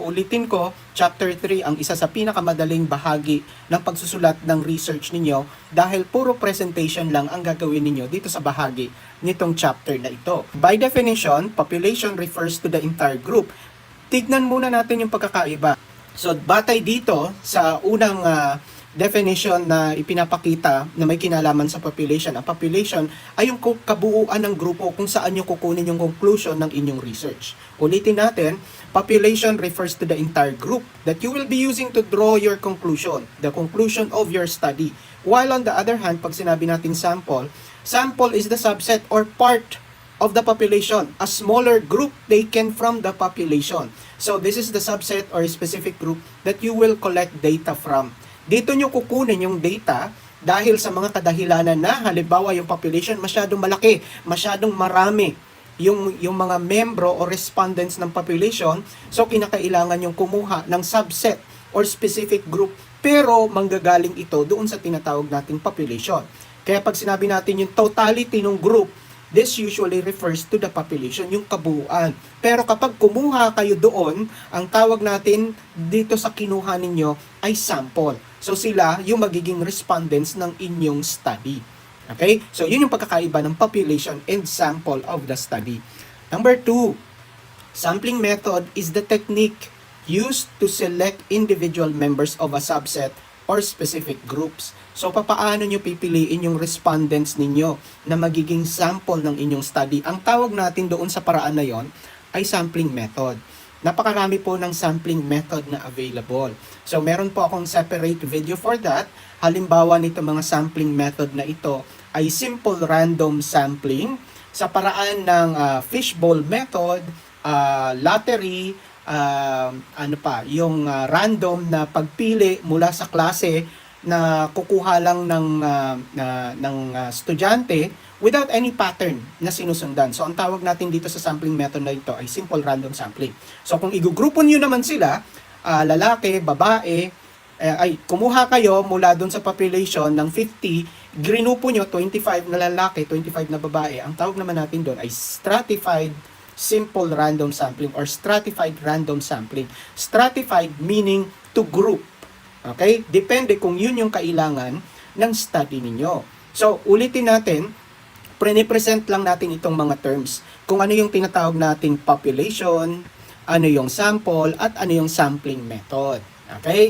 ulitin ko, Chapter 3 ang isa sa pinakamadaling bahagi ng pagsusulat ng research ninyo dahil puro presentation lang ang gagawin ninyo dito sa bahagi nitong chapter na ito. By definition, population refers to the entire group. Tignan muna natin yung pagkakaiba. So, batay dito sa unang definition na ipinapakita na may kinalaman sa population. Ang population ay yung kabuuan ng grupo kung saan nyo kukunin yung conclusion ng inyong research. Ulitin natin, population refers to the entire group that you will be using to draw your conclusion, the conclusion of your study. While on the other hand, pag sinabi natin sample, sample is the subset or part of the population, a smaller group taken from the population. So this is the subset or specific group that you will collect data from. Dito nyo kukunin yung data dahil sa mga kadahilanan na halimbawa yung population masyadong malaki, masyadong marami yung mga membro o respondents ng population, so kinakailangan yung kumuha ng subset or specific group pero manggagaling ito doon sa tinatawag nating population. Kaya pag sinabi natin yung totality ng group, this usually refers to the population, yung kabuuan. Pero kapag kumuha kayo doon, ang tawag natin dito sa kinuha ninyo ay sample. So sila yung magiging respondents ng inyong study. Okay? So yun yung pagkakaiba ng population and sample of the study. Number 2, sampling method is the technique used to select individual members of a subset or specific groups. So, papaano nyo pipiliin yung respondents ninyo na magiging sample ng inyong study? Ang tawag natin doon sa paraan na yon ay sampling method. Napakarami po ng sampling method na available. So, meron po akong separate video for that. Halimbawa nito mga sampling method na ito ay simple random sampling sa paraan ng fishbowl method, lottery, random na pagpili mula sa klase na kukuha lang ng estudyante without any pattern na sinusundan. So, ang tawag natin dito sa sampling method na ito ay simple random sampling. So, kung igugrupo nyo naman sila, lalaki, babae, ay kumuha kayo mula dun sa population ng 50, grinupo nyo 25 na lalaki, 25 na babae. Ang tawag naman natin doon ay stratified simple random sampling or stratified random sampling. Stratified meaning to group. Okay? Depende kung yun yung kailangan ng study ninyo. So, ulitin natin, pre-present lang natin itong mga terms. Kung ano yung tinatawag nating population, ano yung sample, at ano yung sampling method. Okay?